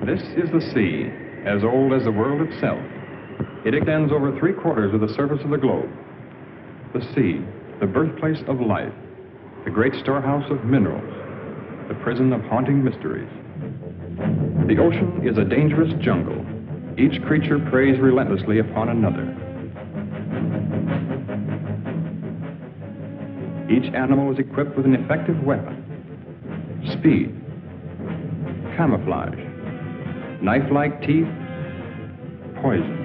This is the sea, as old as the world itself. It extends over 3/4 of the surface of the globe. The sea, the birthplace of life, the great storehouse of minerals, the prison of haunting mysteries. The ocean is a dangerous jungle. Each creature preys relentlessly upon another. Each animal is equipped with an effective weapon: speed, camouflage, knife-like teeth, poison.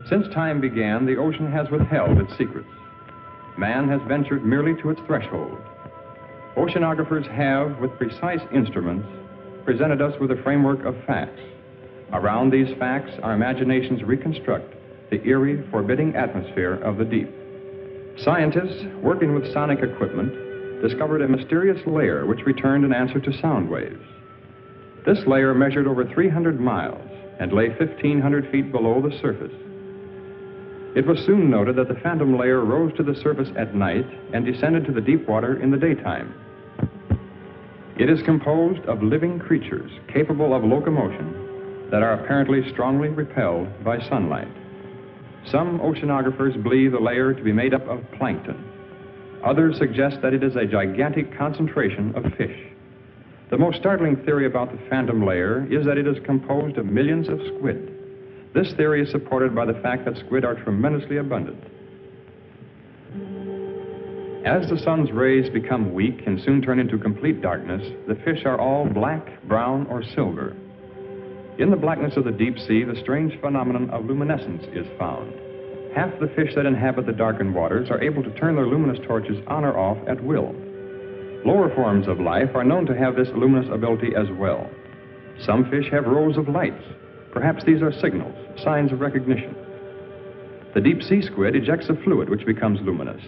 Since time began, the ocean has withheld its secrets. Man has ventured merely to its threshold. Oceanographers have, with precise instruments, presented us with a framework of facts. Around these facts, our imaginations reconstruct the eerie, forbidding atmosphere of the deep. Scientists, working with sonic equipment, discovered a mysterious layer which returned an answer to sound waves. This layer measured over 300 miles and lay 1,500 feet below the surface. It was soon noted that the phantom layer rose to the surface at night and descended to the deep water in the daytime. It is composed of living creatures capable of locomotion that are apparently strongly repelled by sunlight. Some oceanographers believe the layer to be made up of plankton. Others suggest that it is a gigantic concentration of fish. The most startling theory about the phantom layer is that it is composed of millions of squid. This theory is supported by the fact that squid are tremendously abundant. As the sun's rays become weak and soon turn into complete darkness, the fish are all black, brown, or silver. In the blackness of the deep sea, the strange phenomenon of luminescence is found. Half the fish that inhabit the darkened waters are able to turn their luminous torches on or off at will. Lower forms of life are known to have this luminous ability as well. Some fish have rows of lights. Perhaps these are signals, signs of recognition. The deep sea squid ejects a fluid which becomes luminous,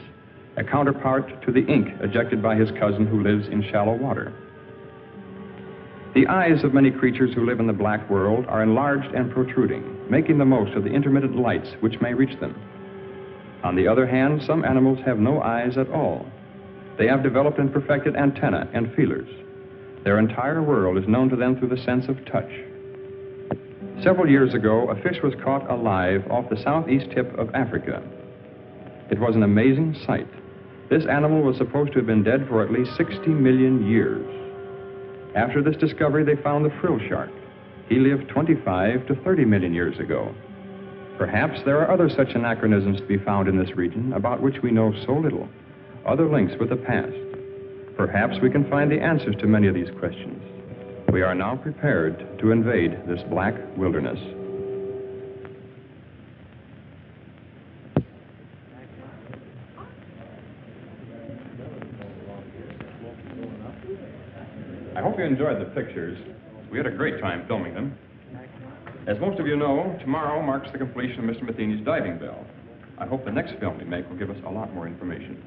a counterpart to the ink ejected by his cousin who lives in shallow water. The eyes of many creatures who live in the black world are enlarged and protruding, making the most of the intermittent lights which may reach them. On the other hand, some animals have no eyes at all. They have developed and perfected antennae and feelers. Their entire world is known to them through the sense of touch. Several years ago, a fish was caught alive off the southeast tip of Africa. It was an amazing sight. This animal was supposed to have been dead for at least 60 million years. After this discovery, they found the frill shark. He lived 25 to 30 million years ago. Perhaps there are other such anachronisms to be found in this region about which we know so little, other links with the past. Perhaps we can find the answers to many of these questions. We are now prepared to invade this black wilderness. I hope you enjoyed the pictures. We had a great time filming them. As most of you know, tomorrow marks the completion of Mr. Matheny's diving bell. I hope the next film we make will give us a lot more information.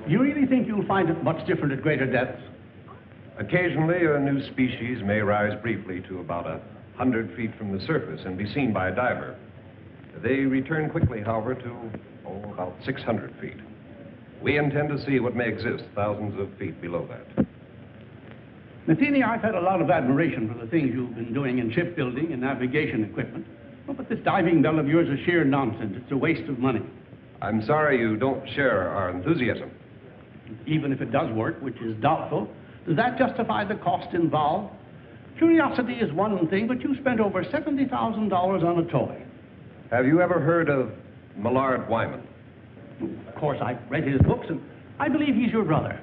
You really think you'll find it much different at greater depths? Occasionally, a new species may rise briefly to about 100 feet from the surface and be seen by a diver. They return quickly, however, to, about 600 feet. We intend to see what may exist thousands of feet below that. Matheny, I've had a lot of admiration for the things you've been doing in shipbuilding and navigation equipment. Well, but this diving bell of yours is sheer nonsense. It's a waste of money. I'm sorry you don't share our enthusiasm. Even if it does work, which is doubtful, does that justify the cost involved? Curiosity is one thing, but you spent over $70,000 on a toy. Have you ever heard of Millard Wyman? Of course, I've read his books, and I believe he's your brother.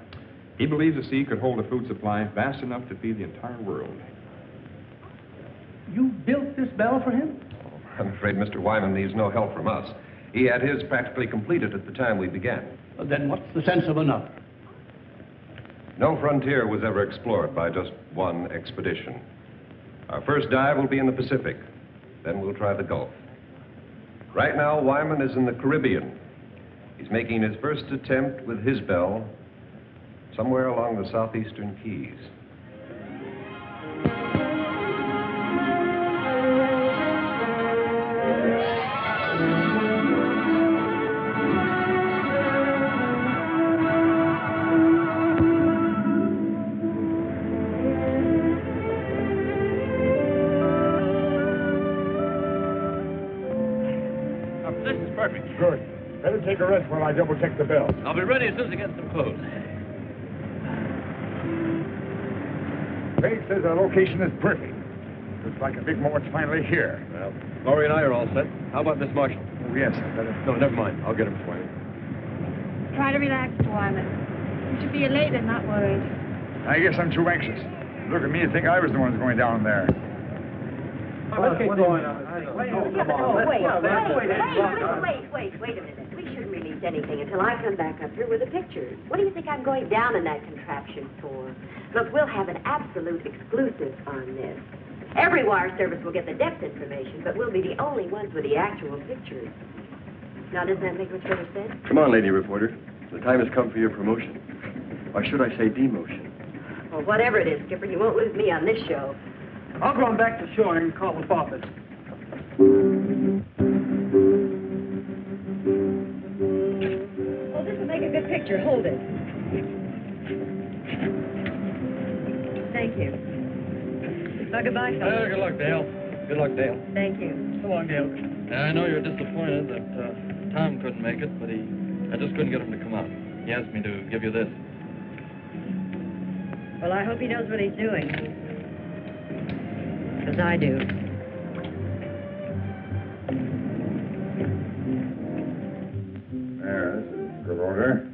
He believes the sea could hold a food supply vast enough to feed the entire world. You built this bell for him? I'm afraid Mr. Wyman needs no help from us. He had his practically completed at the time we began. Then what's the sense of another? No frontier was ever explored by just one expedition. Our first dive will be in the Pacific. Then we'll try the Gulf. Right now, Wyman is in the Caribbean. He's making his first attempt with his bell somewhere along the southeastern Keys. This is perfect. Good. Better take a rest while I double-check the bell. I'll be ready as soon as I get some food. Craig says our location is perfect. Looks like a big moment's finally here. Well, Laurie and I are all set. How about Miss Marshall? Oh, yes, I better... No, never mind. I'll get him for you. Try to relax, Wyman. You should be elated, not worried. I guess I'm too anxious. Look at me and think I was the one going down there. Let's get going on. Wait a minute. We shouldn't release anything until I come back up here with the pictures. What do you think I'm going down in that contraption for? Look, we'll have an absolute exclusive on this. Every wire service will get the depth information, but we'll be the only ones with the actual pictures. Now, doesn't that make much better sense? Come on, lady reporter. The time has come for your promotion. Or should I say demotion? Well, whatever it is, Skipper, you won't lose me on this show. I'll go on back to shore and call the office. Oh, this will make a good picture. Hold it. Thank you. Well, goodbye, fellas. Good luck, Dale. Good luck, Dale. Thank you. So long, Dale. I know you're disappointed that Tom couldn't make it, but I just couldn't get him to come out. He asked me to give you this. Well, I hope he knows what he's doing. Because I do. There, this is good order.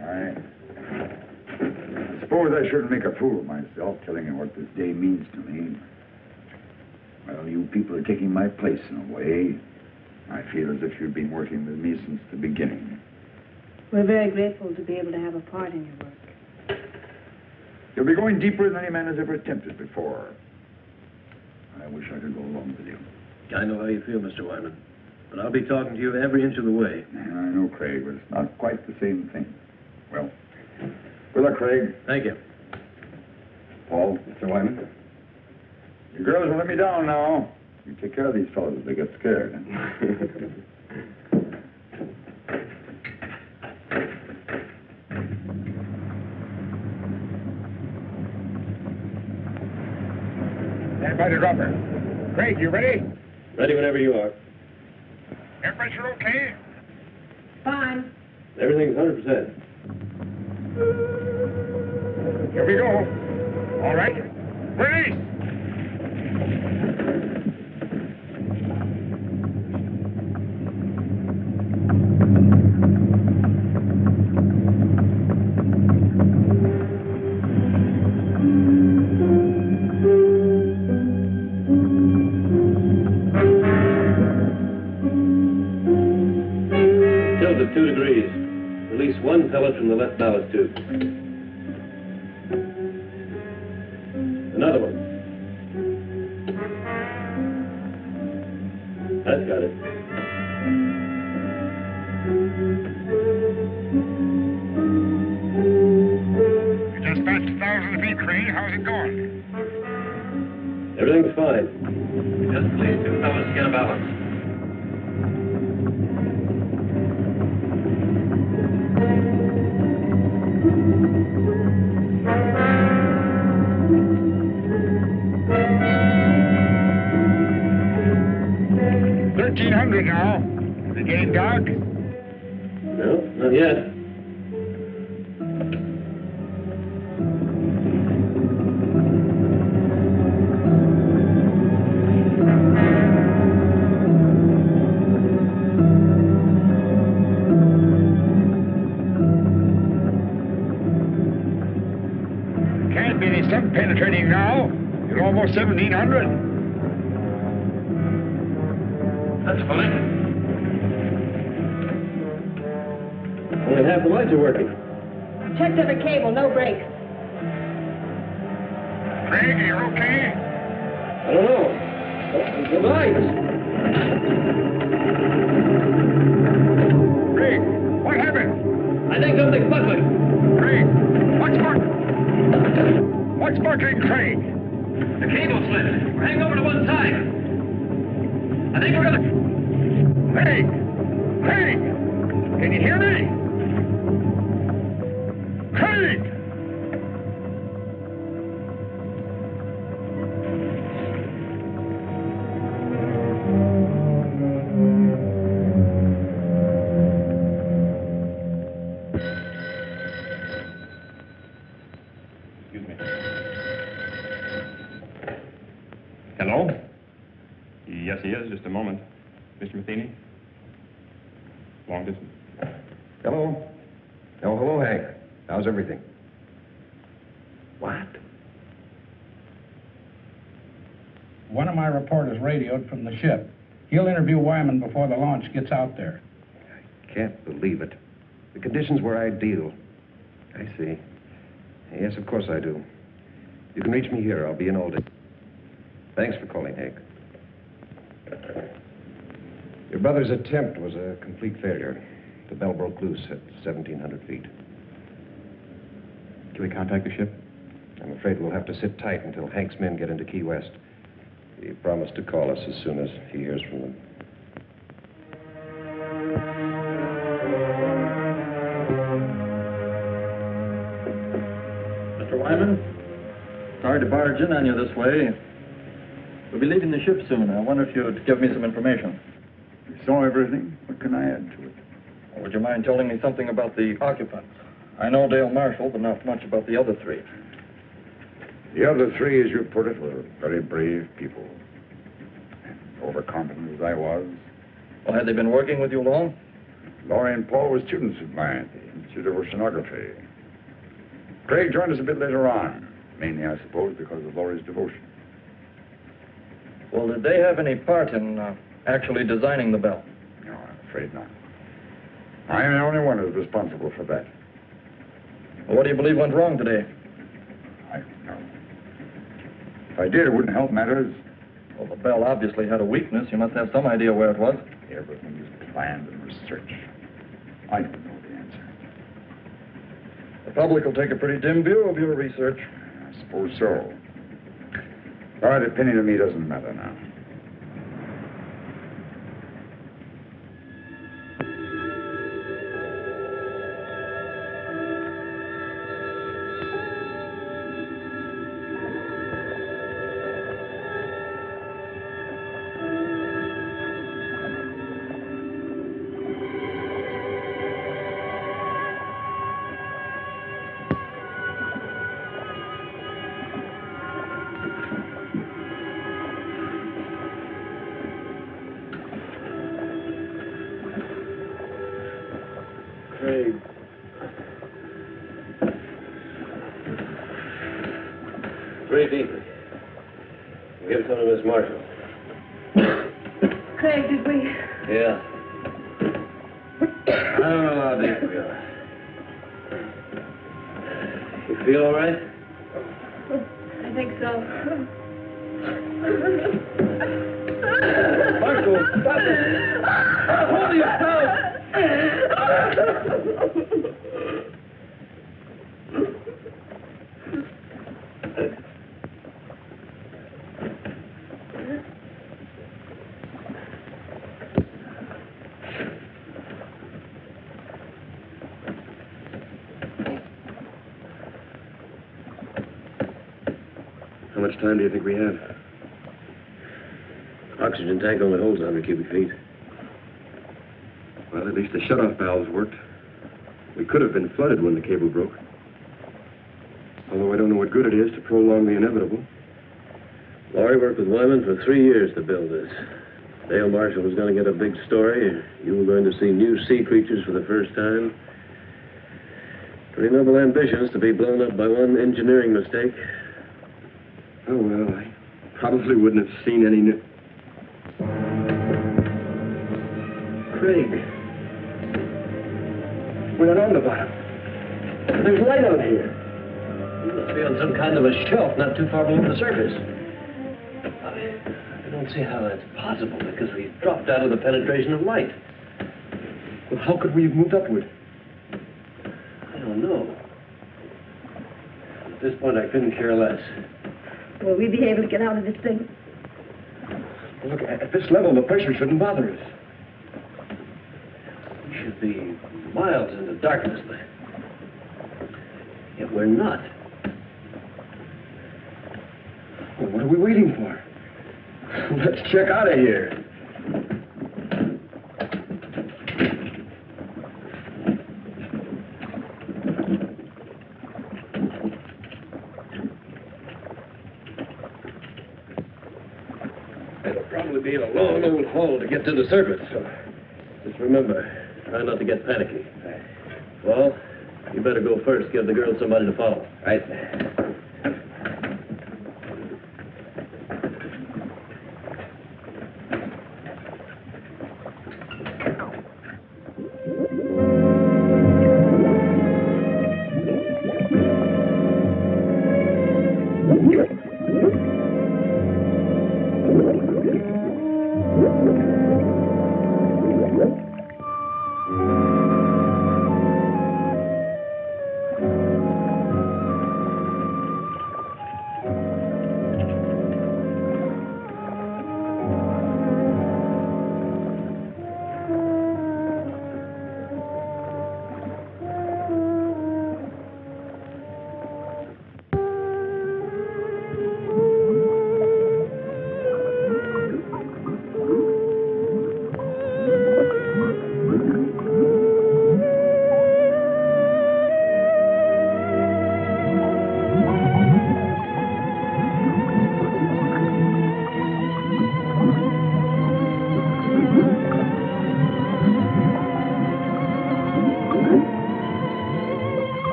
I suppose I shouldn't make a fool of myself telling you what this day means to me. Well, you people are taking my place in a way. I feel as if you've been working with me since the beginning. We're very grateful to be able to have a part in your work. You'll be going deeper than any man has ever attempted before. I wish I could go along with you. I know how you feel, Mr. Wyman. But I'll be talking to you every inch of the way. I know, Craig, but it's not quite the same thing. Well, good luck, Craig. Thank you. Paul. Mr. Wyman? You girls will let me down now. You take care of these fellows if they get scared. Stand by the dropper. Craig, you ready? Ready whenever you are. Air pressure okay? Fine. Everything's 100%. Here we go. All right. Release! Tilt at 2 degrees. Release 1 pellet from the left ballast tube. Another one. That's got it. You just passed 1,000 feet, Craig. How's it going? Everything's fine. Just please 2 pellets to get a balance. $1,300 now. Is it getting dark? No, Not yet. Can't be any sun penetrating now. You're almost 1700. That's funny. Only half the lights are working. Checked every cable, no breaks. Craig, are you okay? I don't know. The lights. Craig, what happened? I think something's buckling. Craig, what's buckling, Craig? The cable slipped. We're hanging over to one side. I think we're gonna... Craig! Craig! Can you hear me? Craig! Excuse me. Hello? Yes, he is. Just a moment. Mr. Matheny? Long distance. Hello? Oh, hello, Hank. How's everything? What? One of my reporters radioed from the ship. He'll interview Wyman before the launch gets out there. I can't believe it. The conditions were ideal. I see. Yes, of course I do. You can reach me here. I'll be in all day. Thanks for calling, Hank. Your brother's attempt was a complete failure. The bell broke loose at 1,700 feet. Can we contact the ship? I'm afraid we'll have to sit tight until Hank's men get into Key West. He promised to call us as soon as he hears from them. Mr. Wyman, sorry to barge in on you this way. We'll be leaving the ship soon. I wonder if you'd give me some information. You saw everything. What can I add to it? Would you mind telling me something about the occupants? I know Dale Marshall, but not much about the other three. The other three, as you put it, were very brave people. Overconfident as I was. Well, had they been working with you long? Laurie and Paul were students of mine, the Institute of Oceanography. Craig joined us a bit later on, mainly, I suppose, because of Laurie's devotion. Well, did they have any part in actually designing the bell? No, I'm afraid not. I am the only one who's responsible for that. Well, what do you believe went wrong today? I don't know. If I did, it wouldn't help matters. Well, the bell obviously had a weakness. You must have some idea where it was. Everything is planned and researched. I don't know the answer. The public will take a pretty dim view of your research. I suppose so. But a penny to me doesn't matter now. Craig. Craig, get some of Miss Marshall. Craig, did we? Yeah. I don't know how deep we are. You feel all right? I think so. Marshall, stop it! Hold yourself! How much time do you think we have? Oxygen tank only holds 100 cubic feet. Well, at least the shut-off valves worked. We could have been flooded when the cable broke. Although I don't know what good it is to prolong the inevitable. Laurie worked with Wyman for 3 years to build this. Dale Marshall was going to get a big story. You were going to see new sea creatures for the first time. Pretty noble ambitions to be blown up by one engineering mistake. Oh, well, I probably wouldn't have seen any new... Craig. We're not on the bottom. There's light out here. You must be on some kind of a shelf not too far below the surface. I don't see how that's possible, because we've dropped out of the penetration of light. Well, how could we have moved upward? I don't know. At this point, I couldn't care less. Will we be able to get out of this thing? Well, look, at this level, the pressure shouldn't bother us. We should be miles into darkness, but yet we're not. Well, what are we waiting for? Let's check out of here. It'll probably be a long old haul to get to the surface. So just remember, try not to get panicky. Well, you better go first. Give the girls somebody to follow. Right.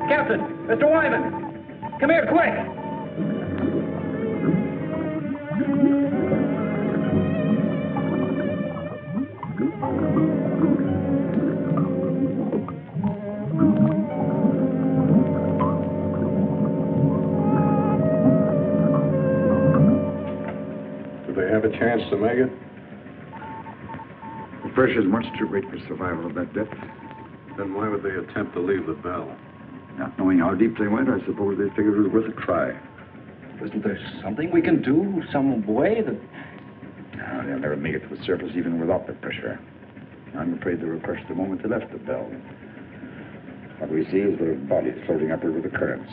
Captain! Mr. Wyman! Come here, quick! Do they have a chance to make it? The pressure's much too great for survival at that depth. Then why would they attempt to leave the bell? Not knowing how deep they went, I suppose they figured it was worth a try. Isn't there something we can do? Some way that... No, they'll never make it to the surface even without the pressure. I'm afraid they were crushed the moment they left the bell. What we see is their bodies floating upward with the currents.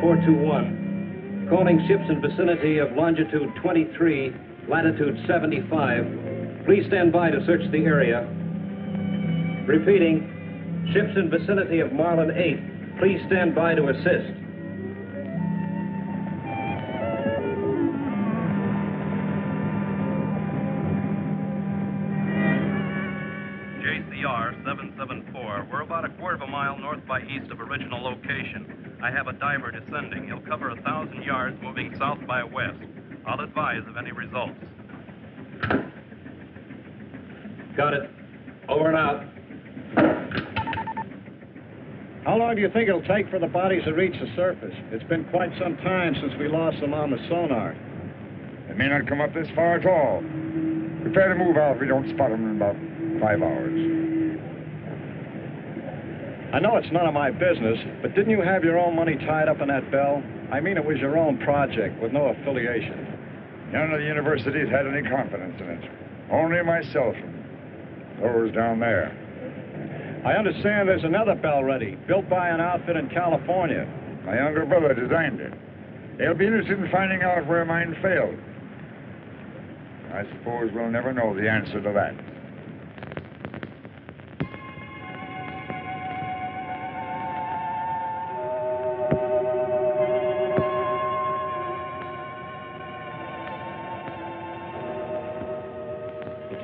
421. Calling ships in vicinity of longitude 23, latitude 75. Please stand by to search the area. Repeating, ships in vicinity of Marlin 8. Please stand by to assist. JCR 774. We're about a quarter of a mile north by east of original location. I have a diver descending. He'll cover 1,000 yards moving south by west. I'll advise of any results. Got it. Over and out. How long do you think it'll take for the bodies to reach the surface? It's been quite some time since we lost them on the sonar. They may not come up this far at all. Prepare to move out if we don't spot them in about 5 hours. I know it's none of my business, but didn't you have your own money tied up in that bell? I mean, it was your own project with no affiliation. None of the universities had any confidence in it. Only myself and those down there. I understand there's another bell ready, built by an outfit in California. My younger brother designed it. They'll be interested in finding out where mine failed. I suppose we'll never know the answer to that.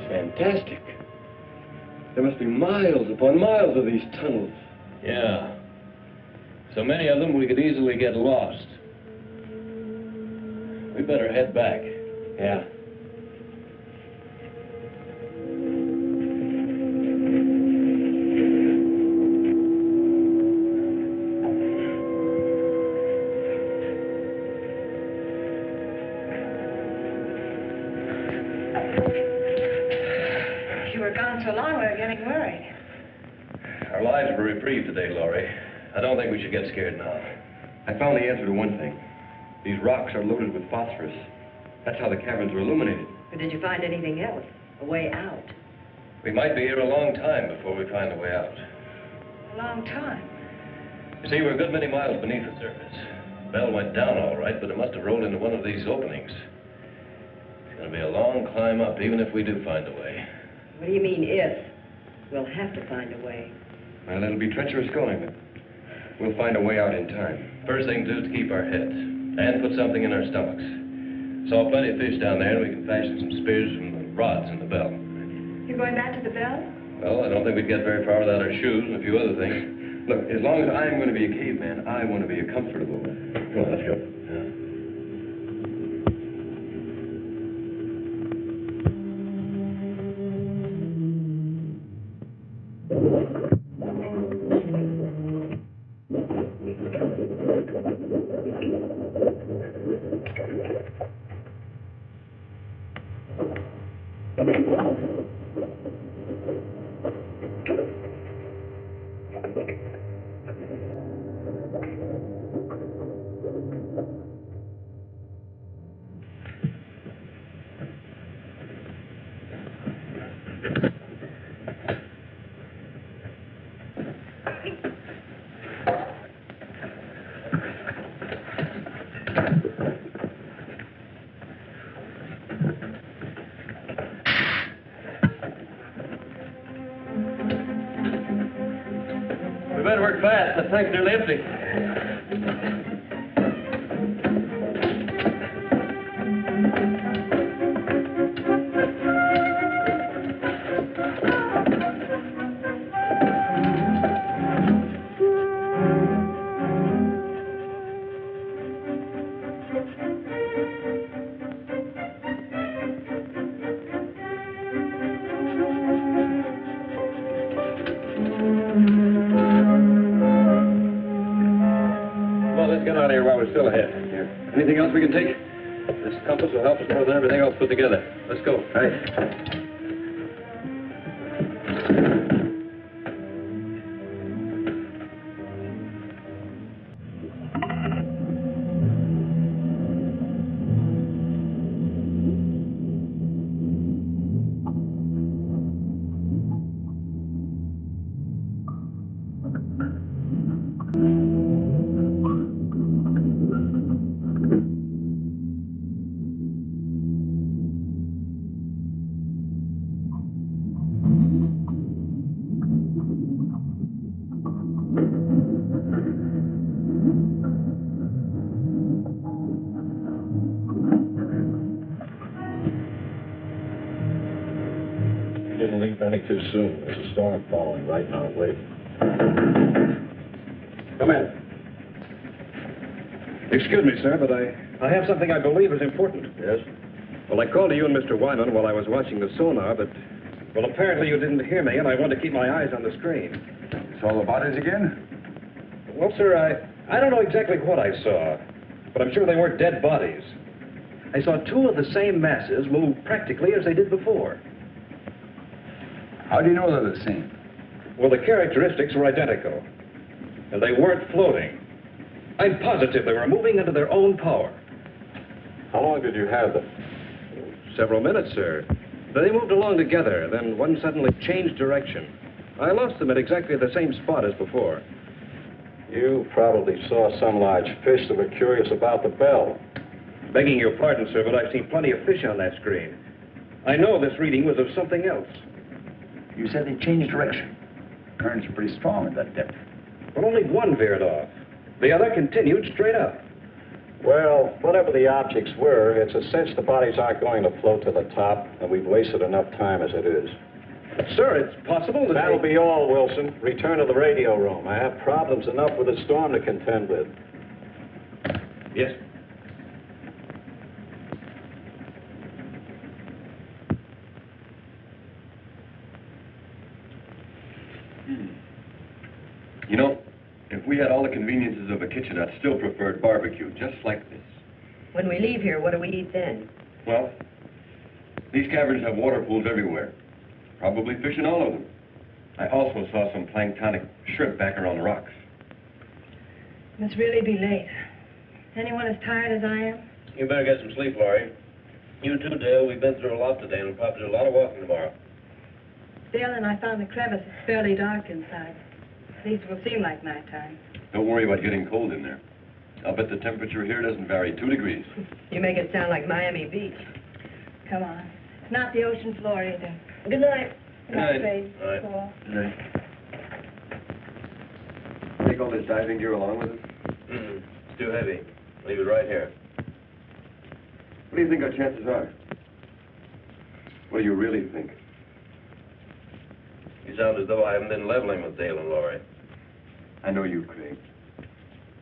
Fantastic. There must be miles upon miles of these tunnels. Yeah. So many of them we could easily get lost. We better head back. Yeah. So long, we're getting worried. Our lives were reprieved today, Laurie. I don't think we should get scared now. I found the answer to one thing. These rocks are loaded with phosphorus. That's how the caverns were illuminated. But did you find anything else? A way out? We might be here a long time before we find a way out. A long time. You see, we're a good many miles beneath the surface. The bell went down all right, but it must have rolled into one of these openings. It's going to be a long climb up, even if we do find a way. What do you mean, if? We'll have to find a way. Well, it'll be treacherous going, but we'll find a way out in time. First thing to do is to keep our heads and put something in our stomachs. Saw plenty of fish down there, and we can fashion some spears from the rods in the bell. You're going back to the bell? Well, I don't think we'd get very far without our shoes and a few other things. Look, as long as I'm going to be a caveman, I want to be a comfortable one. Come on, let's go. We better work fast. The tank's nearly empty. Still ahead. Here. Anything else we can take? This compass will help us more than everything else put together. Let's go. Right. Turning too soon. There's a storm following right now. Wait. Come in. Excuse me, sir, but I have something I believe is important. Yes? Well, I called to you and Mr. Wyman while I was watching the sonar, but, well, apparently you didn't hear me, and I wanted to keep my eyes on the screen. Saw the bodies again? Well, sir, I don't know exactly what I saw, but I'm sure they weren't dead bodies. I saw two of the same masses move practically as they did before. How do you know they're the same? Well, the characteristics were identical, and they weren't floating. I'm positive they were moving under their own power. How long did you have them? Several minutes, sir. They moved along together, then one suddenly changed direction. I lost them at exactly the same spot as before. You probably saw some large fish that were curious about the bell. Begging your pardon, sir, but I've seen plenty of fish on that screen. I know this reading was of something else. You said they changed direction. Currents are pretty strong at that depth. Well, only one veered off. The other continued straight up. Well, whatever the objects were, it's a cinch the bodies aren't going to float to the top, and we've wasted enough time as it is. Sir, it's possible that... That'll be all, Wilson. Return to the radio room. I have problems enough with the storm to contend with. Yes. You know, if we had all the conveniences of a kitchen, I'd still prefer barbecue, just like this. When we leave here, what do we eat then? Well, these caverns have water pools everywhere. Probably fish in all of them. I also saw some planktonic shrimp back around the rocks. Must really be late. Anyone as tired as I am? You better get some sleep, Laurie. You too, Dale. We've been through a lot today, and we'll probably do a lot of walking tomorrow. Dale and I found the crevice. It's fairly dark inside. At least it will seem like nighttime. Don't worry about getting cold in there. I'll bet the temperature here doesn't vary 2 degrees. You make it sound like Miami Beach. Come on. It's not the ocean floor either. Good night. Good night. Trade. All right. Cool. Good night. Take all this diving gear along with us? It's too heavy. Leave it right here. What do you think our chances are? What do you really think? You sound as though I haven't been leveling with Dale and Laurie. I know you, Craig.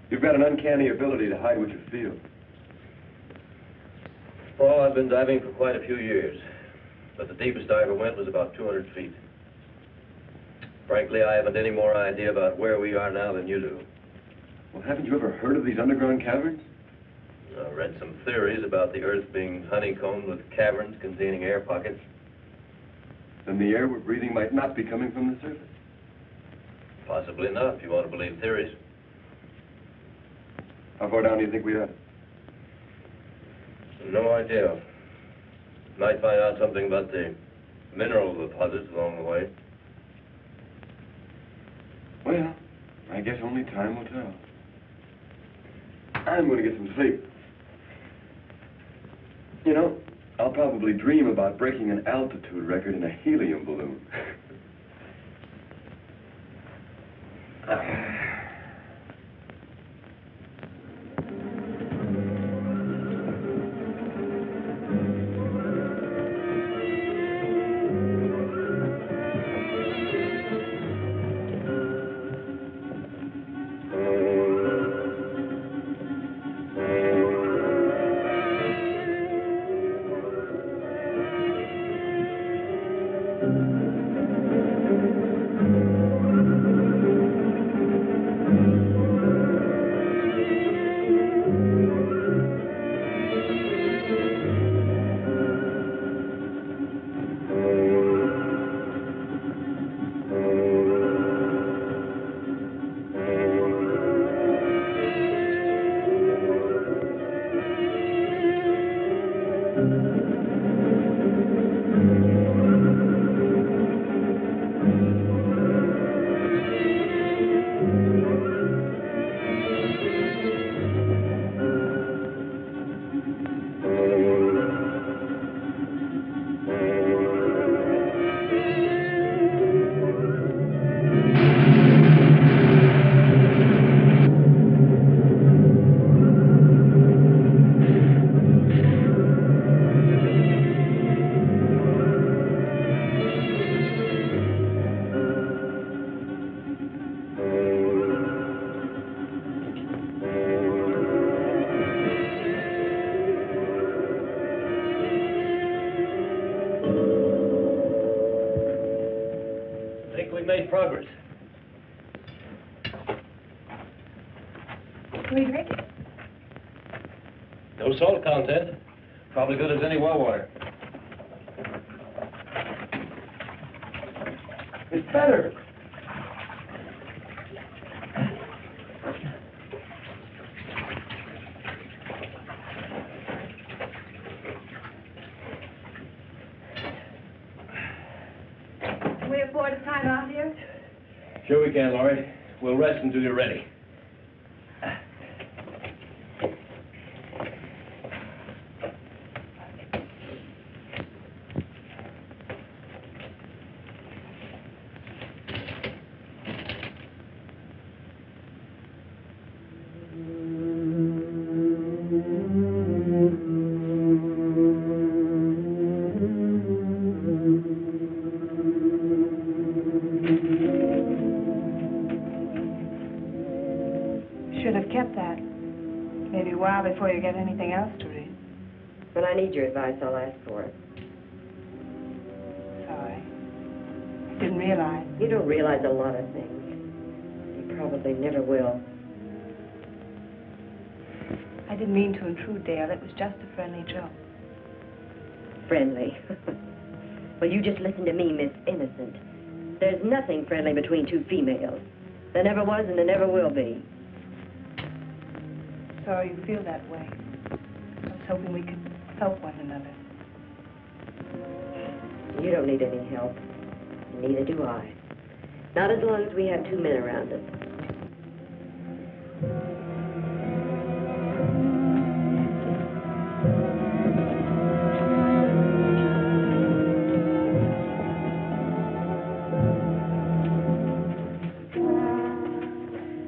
You've got an uncanny ability to hide what you feel. Oh, I've been diving for quite a few years, but the deepest I ever went was about 200 feet. Frankly, I haven't any more idea about where we are now than you do. Well, haven't you ever heard of these underground caverns? I read some theories about the Earth being honeycombed with caverns containing air pockets. Then the air we're breathing might not be coming from the surface. Possibly not, if you want to believe theories. How far down do you think we are? No idea. Might find out something about the mineral deposits along the way. Well, I guess only time will tell. I'm going to get some sleep. You know, I'll probably dream about breaking an altitude record in a helium balloon. we've made progress. Can we drink it? No salt content. Probably good as any well water. It's better. Can we afford a time out here? Sure we can, Laurie. We'll rest until you're ready. Should have kept that. Maybe a while before you get anything else to read. When I need your advice, I'll ask for it. Sorry. Didn't realize. You don't realize a lot of things. You probably never will. I didn't mean to intrude, Dale. It was just a friendly joke. Friendly. Well, you just listen to me, Miss Innocent. There's nothing friendly between two females. There never was and there never will be. Sorry you feel that way. I was hoping we could help one another. You don't need any help. Neither do I. Not as long as we have two men around us.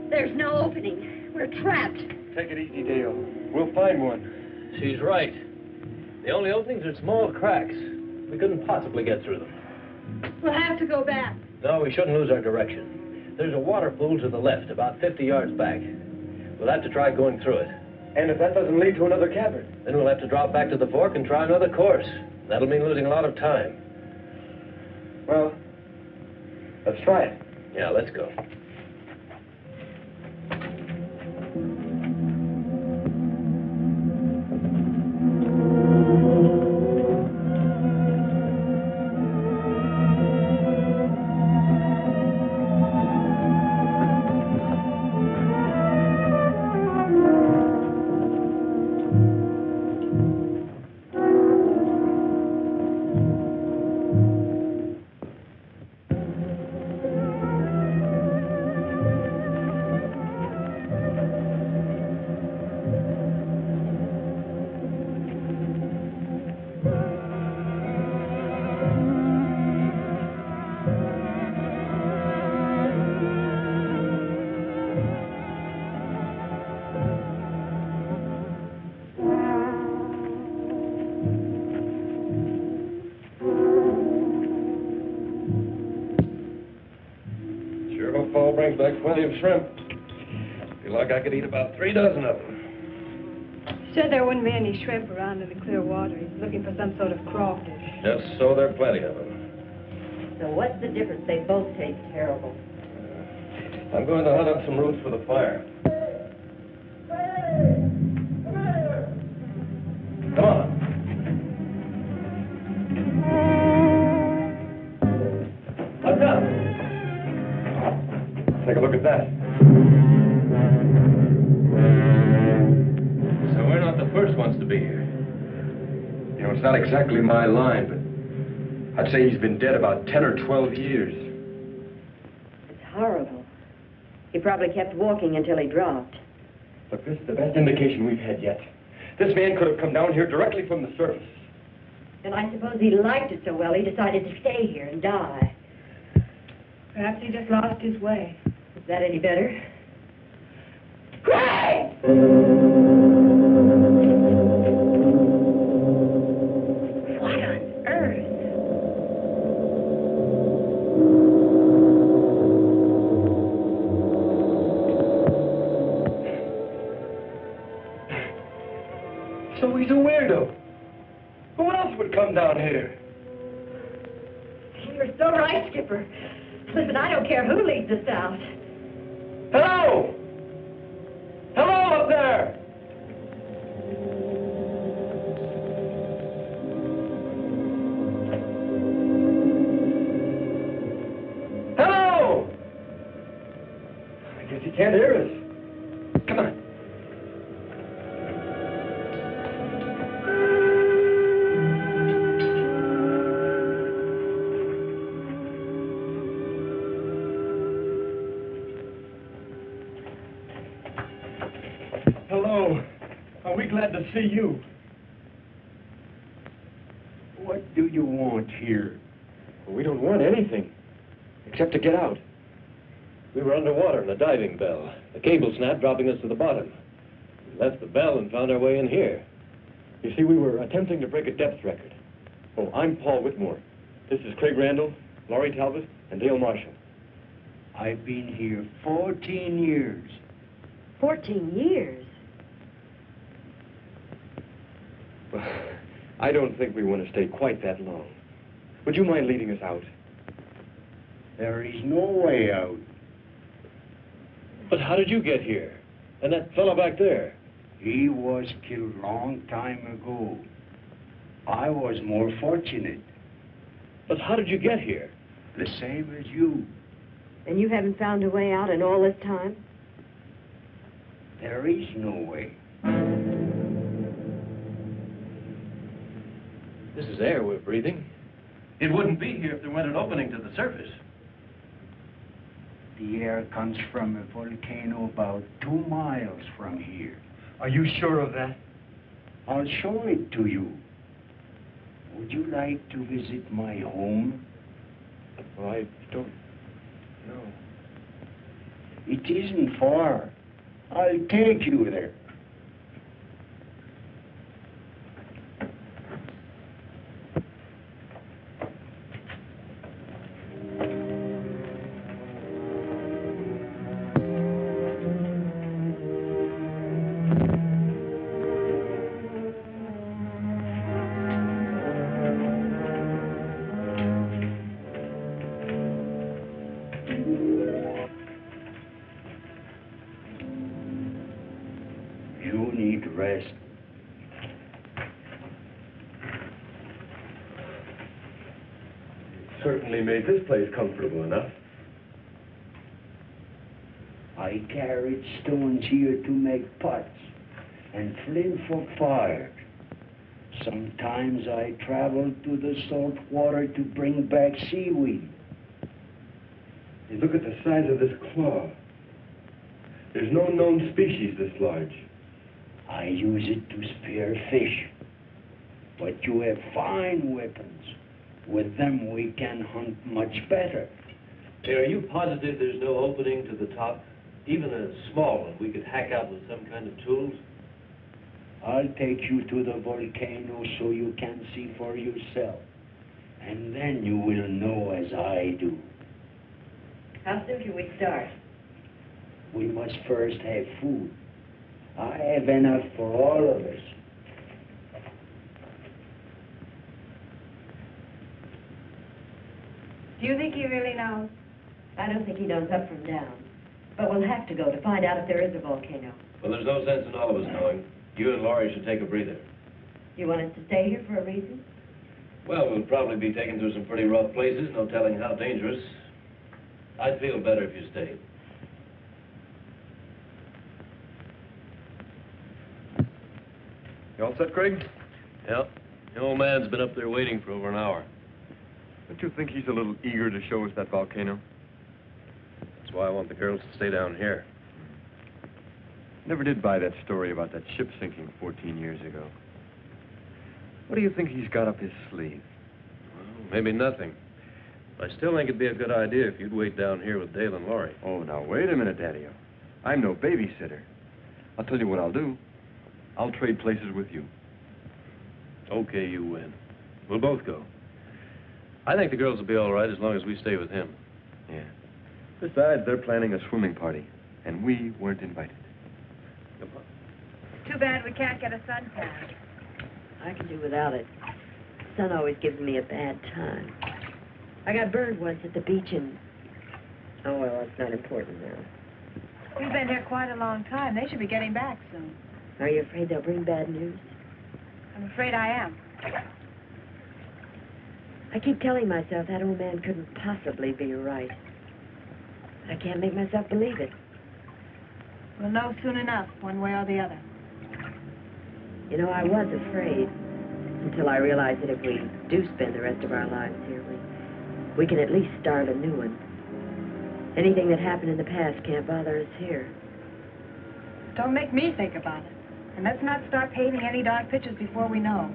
There's no opening. We're trapped. Take it easy, Dale. We'll find one. She's right. The only openings are small cracks. We couldn't possibly get through them. We'll have to go back. No, we shouldn't lose our direction. There's a water pool to the left, about 50 yards back. We'll have to try going through it. And if that doesn't lead to another cavern? Then we'll have to drop back to the fork and try another course. That'll mean losing a lot of time. Well, let's try it. Yeah, let's go. Brings back plenty of shrimp. Feel like I could eat about 3 dozen of them. Said there wouldn't be any shrimp around in the clear water. He's looking for some sort of crawfish. Just so there are plenty of them. So what's the difference? They both taste terrible. I'm going to hunt up some roots for the fire. Come on. Look up. Take a look at that. So we're not the first ones to be here. You know, it's not exactly my line, but I'd say he's been dead about 10 or 12 years. It's horrible. He probably kept walking until he dropped. Look, this is the best indication we've had yet. This man could have come down here directly from the surface. And I suppose he liked it so well he decided to stay here and die. Perhaps he just lost his way. Is that any better? Craig! What on earth? So he's a weirdo. Who else would come down here? You're so right, Skipper. The Listen, I don't care who leads us out. Hello! Hello up there! Hello! I guess he can't hear us. Come on. Hello. Are we glad to see you? What do you want here? Well, we don't want anything, except to get out. We were underwater in a diving bell. The cable snapped, dropping us to the bottom. We left the bell and found our way in here. You see, we were attempting to break a depth record. Oh, I'm Paul Whitmore. This is Craig Randall, Laurie Talbot, and Dale Marshall. I've been here 14 years. 14 years? Well, I don't think we want to stay quite that long. Would you mind leading us out? There is no way out. But how did you get here? And that fellow back there? He was killed long time ago. I was more fortunate. But how did you get here? The same as you. And you haven't found a way out in all this time? There is no way. This is air we're breathing. It wouldn't be here if there weren't an opening to the surface. The air comes from a volcano about 2 miles from here. Are you sure of that? I'll show it to you. Would you like to visit my home? Well, I don't know. It isn't far. I'll take you there. You need rest. Certainly made this place comfortable enough. I carried stones here to make pots and flint for fire. Sometimes I traveled to the salt water to bring back seaweed. Hey, look at the size of this claw. There's no known species this large. I use it to spear fish. But you have fine weapons. With them we can hunt much better. Hey, are you positive there's no opening to the top? Even a small one we could hack out with some kind of tools? I'll take you to the volcano so you can see for yourself. And then you will know as I do. How soon can we start? We must first have food. I have enough for all of us. Do you think he really knows? I don't think he knows up from down. But we'll have to go to find out if there is a volcano. Well, there's no sense in all of us knowing. You and Laurie should take a breather. You want us to stay here for a reason? Well, we'll probably be taken through some pretty rough places, no telling how dangerous. I'd feel better if you stayed. You all set, Craig? Yep. The old man's been up there waiting for over an hour. Don't you think he's a little eager to show us that volcano? That's why I want the girls to stay down here. Never did buy that story about that ship sinking 14 years ago. What do you think he's got up his sleeve? Well, maybe nothing. But I still think it'd be a good idea if you'd wait down here with Dale and Laurie. Oh, now, wait a minute, Daddy-o. I'm no babysitter. I'll tell you what I'll do. I'll trade places with you. Okay, you win. We'll both go. I think the girls will be all right as long as we stay with him. Yeah. Besides, they're planning a swimming party, and we weren't invited. Come on. Too bad we can't get a suntan. I can do without it. The sun always gives me a bad time. I got burned once at the beach, and Oh, well, that's not important now. We've been here quite a long time. They should be getting back soon. Are you afraid they'll bring bad news? I'm afraid I am. I keep telling myself that old man couldn't possibly be right. I can't make myself believe it. We'll know soon enough, one way or the other. You know, I was afraid until I realized that if we do spend the rest of our lives here, we can at least start a new one. Anything that happened in the past can't bother us here. Don't make me think about it. And let's not start painting any dark pictures before we know.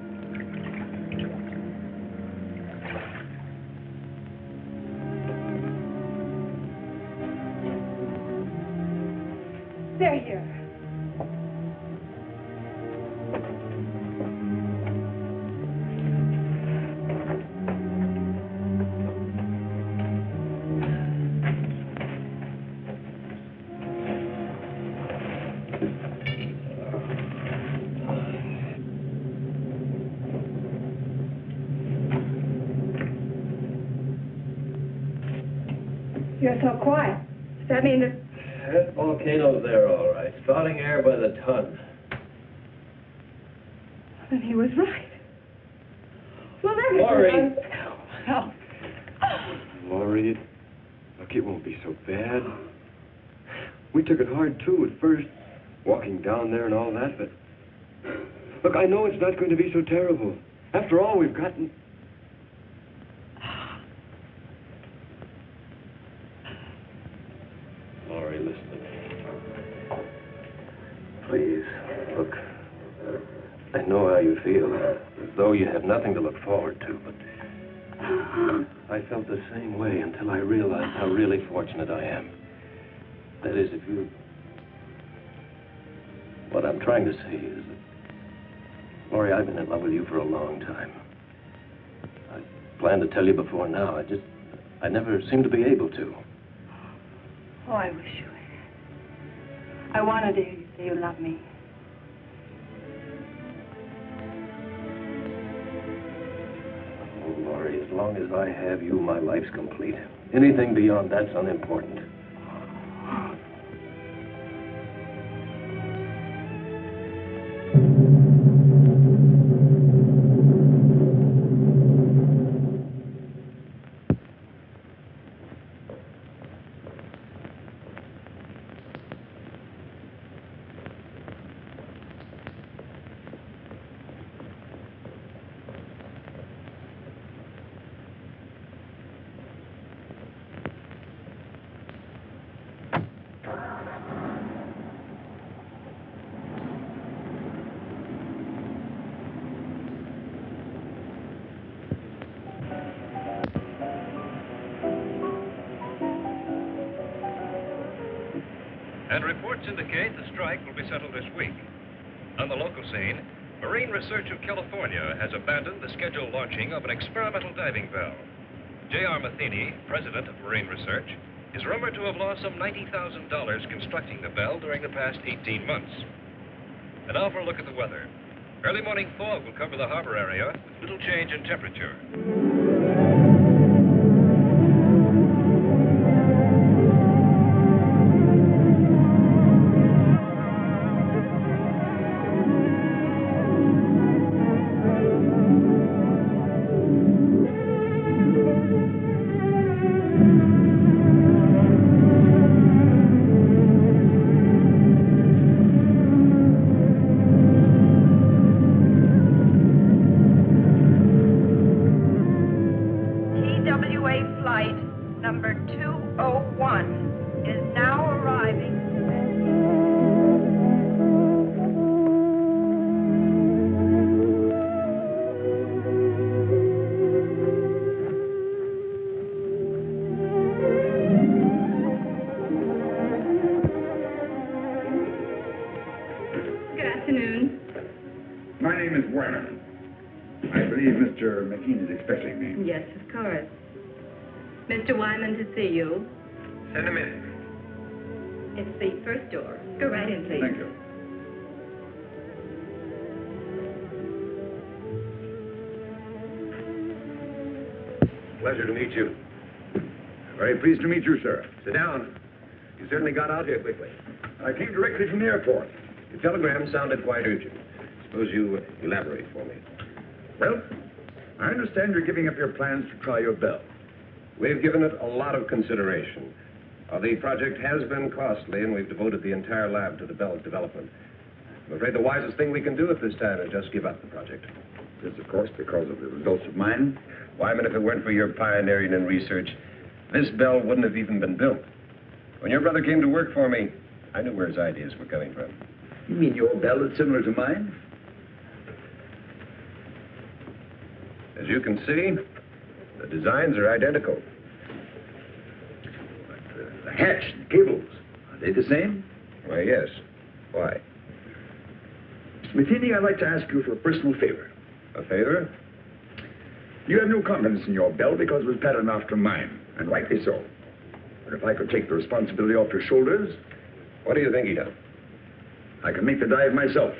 They're here. You're so quiet. Does that mean that... That volcano's there, all right. Spouting air by the ton. Then he was right. Well, everything... Laurie! Oh. Laurie, look, it won't be so bad. We took it hard, too, at first, walking down there and all that, but... Look, I know it's not going to be so terrible. After all, we've gotten... Laurie, listen to me. Please, look, I know how you feel, as though you have nothing to look forward to, but I felt the same way until I realized how really fortunate I am. That is, if you... What I'm trying to say is that, Laurie, I've been in love with you for a long time. I planned to tell you before now, I never seemed to be able to. Oh, I wish you had. I wanted to hear you say you love me. Oh, Laurie, as long as I have you, my life's complete. Anything beyond that's unimportant. And reports indicate the strike will be settled this week. On the local scene, Marine Research of California has abandoned the scheduled launching of an experimental diving bell. J.R. Matheny, president of Marine Research, is rumored to have lost some $90,000 constructing the bell during the past 18 months. And now for a look at the weather. Early morning fog will cover the harbor area with little change in temperature. Yes, of course. Mr. Wyman to see you. Send him in. It's the first door. Go right in, please. Thank you. Pleasure to meet you. Very pleased to meet you, sir. Sit down. You certainly got out here quickly. I came directly from the airport. Your telegram sounded quite urgent. Suppose you elaborate for me. Well, I understand you're giving up your plans to try your bell. We've given it a lot of consideration. The project has been costly, and we've devoted the entire lab to the bell's development. I'm afraid the wisest thing we can do at this time is just give up the project. This, of course, because of the results of mine. Wyman, if it weren't for your pioneering and research, this bell wouldn't have even been built. When your brother came to work for me, I knew where his ideas were coming from. You mean your bell is similar to mine? As you can see, the designs are identical. But the hatch and cables, are they the same? Why, yes. Why? Mr. Matheny, I'd like to ask you for a personal favor. A favor? You have no confidence in your bell because it was patterned after mine, and rightly so. But if I could take the responsibility off your shoulders... What do you think he done? I can make the dive myself,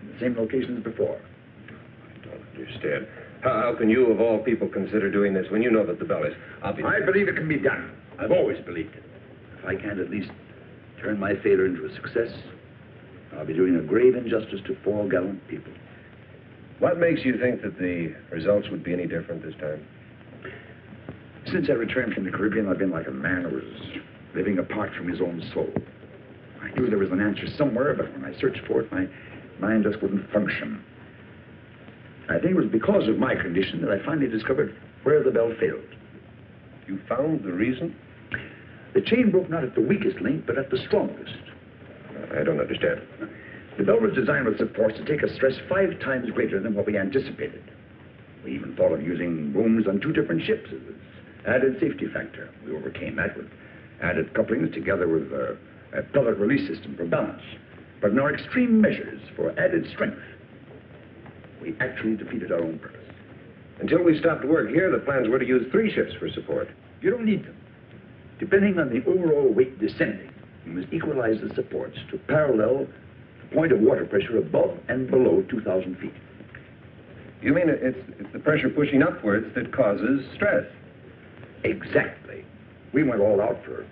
in the same location as before. I don't understand. How can you, of all people, consider doing this when you know that the bell is obvious? I believe it can be done. I've always believed it. If I can't at least turn my failure into a success, I'll be doing a grave injustice to 4 gallant people. What makes you think that the results would be any different this time? Since I returned from the Caribbean, I've been like a man who was living apart from his own soul. I knew there was an answer somewhere, but when I searched for it, my mind just wouldn't function. I think it was because of my condition that I finally discovered where the bell failed. You found the reason? The chain broke not at the weakest link, but at the strongest. I don't understand. The bell was designed with supports to take a stress 5 times greater than what we anticipated. We even thought of using booms on 2 different ships as an added safety factor. We overcame that with added couplings together with a pellet release system for balance. But in our extreme measures for added strength, we actually defeated our own purpose. Until we stopped work here, the plans were to use 3 ships for support. You don't need them. Depending on the overall weight descending, you must equalize the supports to parallel the point of water pressure above and below 2,000 feet. You mean it's the pressure pushing upwards that causes stress? Exactly. We went all out for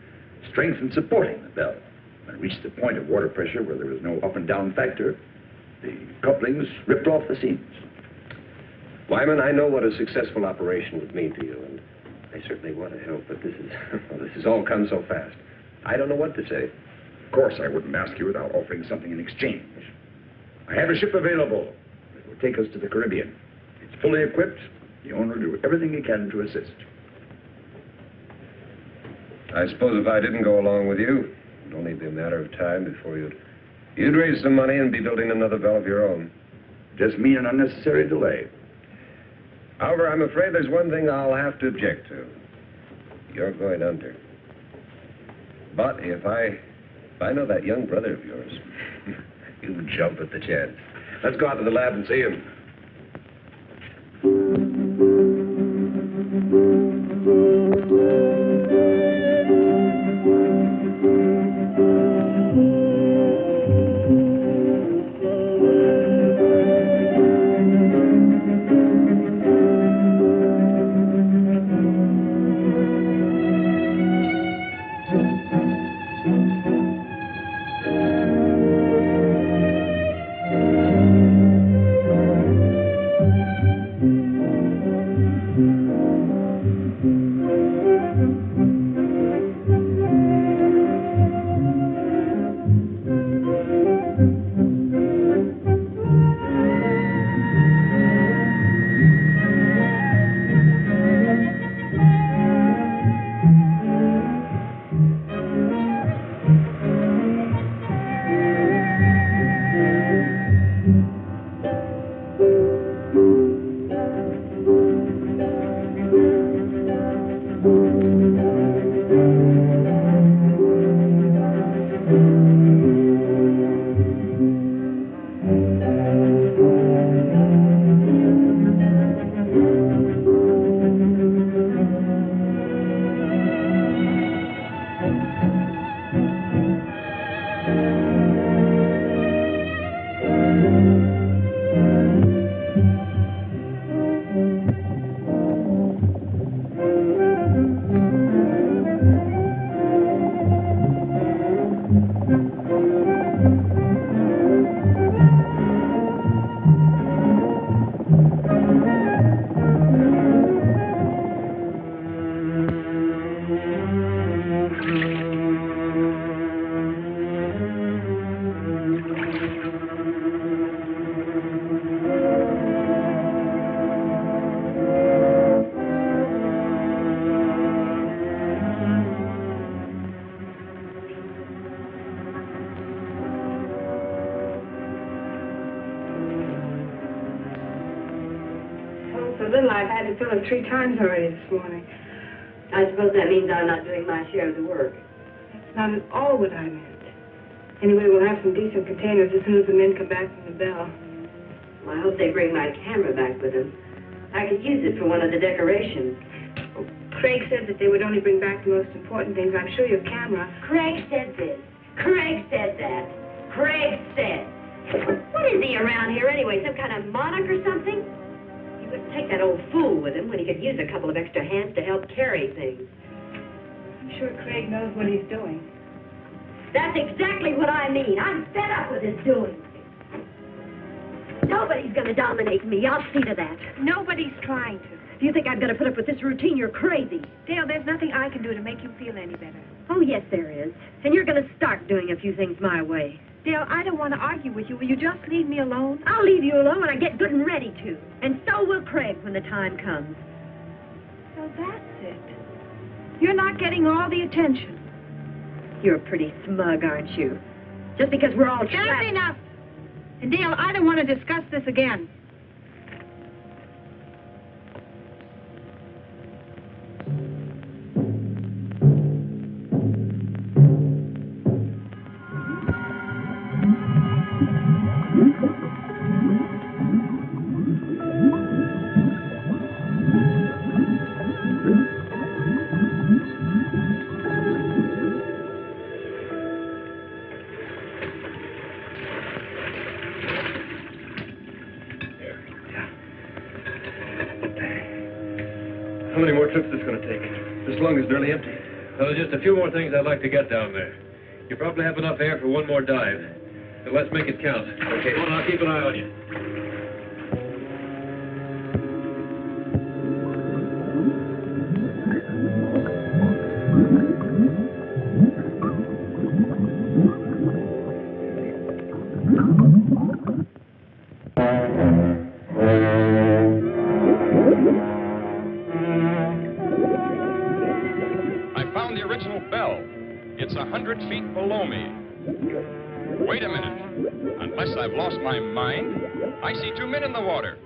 strength and supporting the bell. When it reached the point of water pressure where there was no up and down factor, the couplings ripped off the seams. Wyman, I know what a successful operation would mean to you, and I certainly want to help, but this has all come so fast. I don't know what to say. Of course, I wouldn't ask you without offering something in exchange. I have a ship available that will take us to the Caribbean. It's fully equipped. The owner will do everything he can to assist. I suppose if I didn't go along with you, it'd only be a matter of time before you'd raise some money and be building another bell of your own. Just mean an unnecessary delay. However, I'm afraid there's one thing I'll have to object to. You're going under. But if I know that young brother of yours, you jump at the chance. Let's go out to the lab and see him. little I've had to fill it 3 times already this morning. I suppose that means I'm not doing my share of the work. That's not at all what I meant. Anyway, we'll have some decent containers as soon as the men come back from the bell. Well, I hope they bring my camera back with them. I could use it for one of the decorations. Well, Craig said that they would only bring back the most important things. I'm sure your camera... Craig said this. Craig said that. Craig said. What is he around here anyway? Some kind of monarch or something? He wouldn't take that old fool with him when he could use a couple of extra hands to help carry things. I'm sure Craig knows what he's doing. That's exactly what I mean. I'm fed up with his doing. Nobody's going to dominate me. I'll see to that. Nobody's trying to. If you think I'm going to put up with this routine, you're crazy. Dale, there's nothing I can do to make you feel any better. Oh, yes, there is. And you're going to start doing a few things my way. Dale, I don't want to argue with you. Will you just leave me alone? I'll leave you alone when I get good and ready to. And so will Craig when the time comes. So that's it. You're not getting all the attention. You're pretty smug, aren't you? Just because we're all trapped. That's enough. And Dale, I don't want to discuss this again. How many more trips is this going to take? This lung is nearly empty. Well, there's just a few more things I'd like to get down there. You probably have enough air for one more dive. So let's make it count. Okay. Come on, I'll keep an eye on you. It's 100 feet below me. Wait a minute. Unless I've lost my mind, I see 2 men in the water.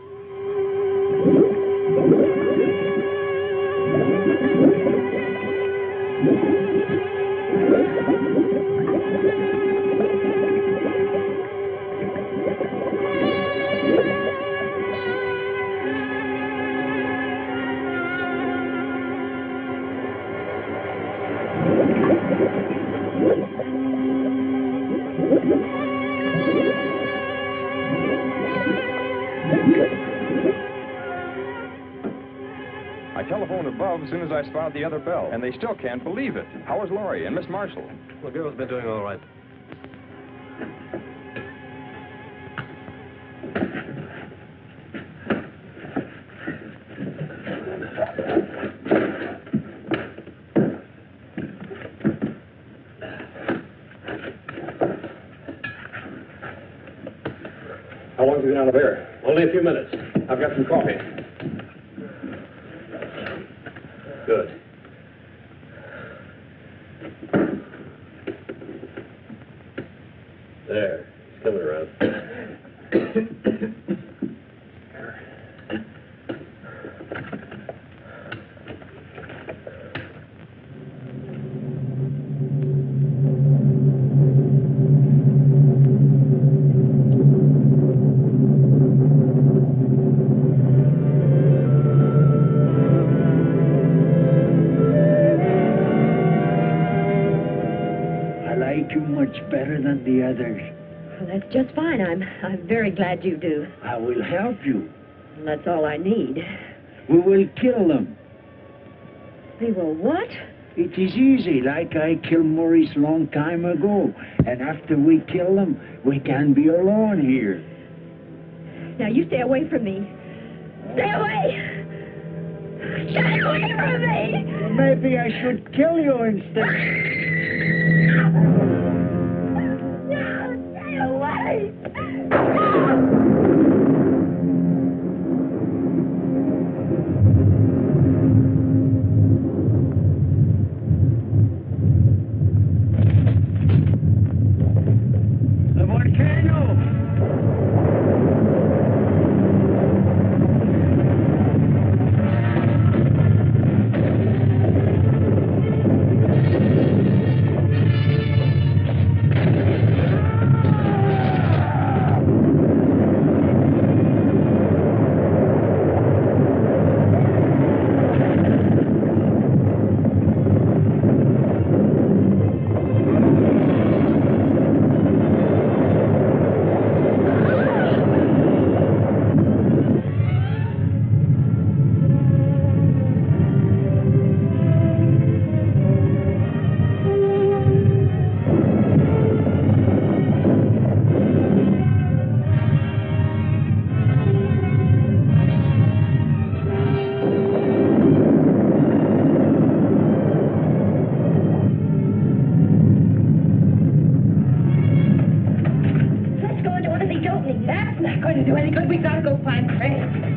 As soon as I spotted the other bell, and they still can't believe it. How is Laurie and Miss Marshall? The girl's been doing all right. How long have you been out of air? Only a few minutes. I've got some coffee. Good. There. He's coming around. Better than the others. Well, that's just fine. I'm very glad you do. I will help you. And that's all I need. We will kill them. We will what? It is easy, like I killed Maurice long time ago. And after we kill them, we can be alone here. Now, you stay away from me. Stay away! Stay away from me! Well, maybe I should kill you instead. Away! The volcano! not going to do any good. We got to go find Craig.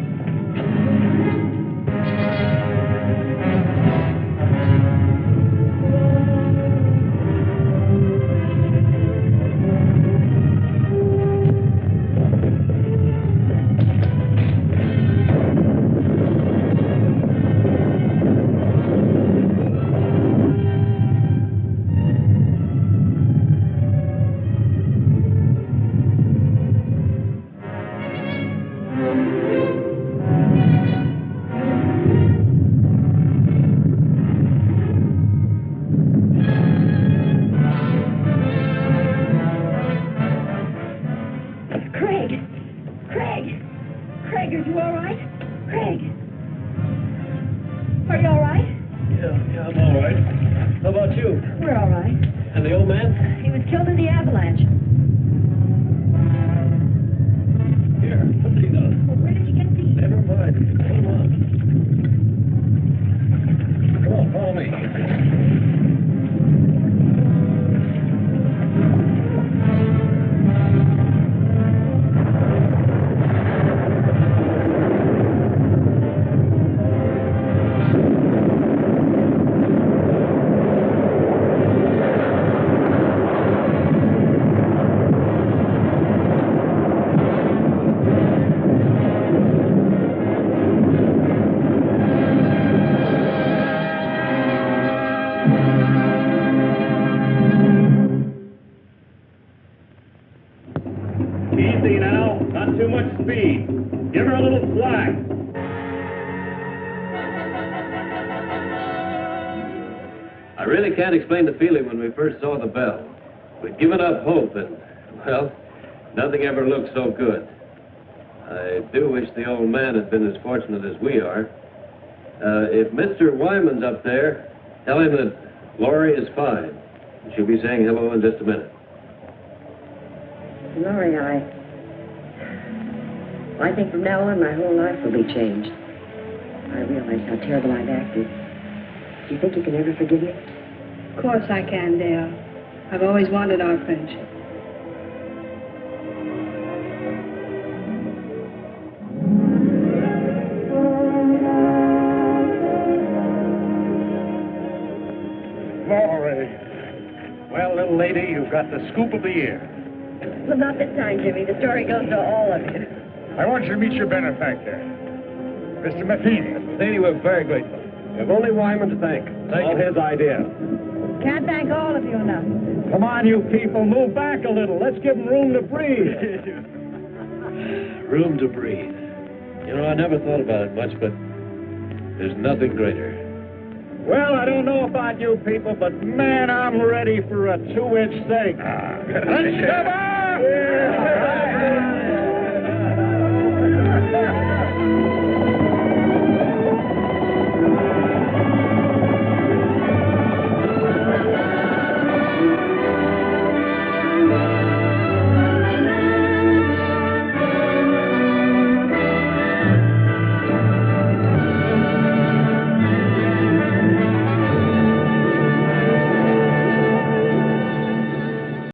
Can't explain the feeling when we first saw the bell. We'd given up hope and, well, nothing ever looked so good. I do wish the old man had been as fortunate as we are. If Mr. Wyman's up there, tell him that Laurie is fine. She'll be saying hello in just a minute. Laurie, I think from now on my whole life will be changed. I realize how terrible I've acted. Do you think you can ever forgive me? Of course I can, Dale. I've always wanted our friendship. Laurie. Well, little lady, you've got the scoop of the year. Well, not this time, Jimmy. The story goes to all of you. I want you to meet your benefactor, Mr. Matheny. Matheny, we're very grateful. We have only Wyman to thank. All his idea. Can't thank all of you enough. Come on, you people, move back a little. Let's give them room to breathe. Room to breathe. You know, I never thought about it much, but there's nothing greater. Well, I don't know about you people, but man, I'm ready for a 2-inch steak. Let's come on!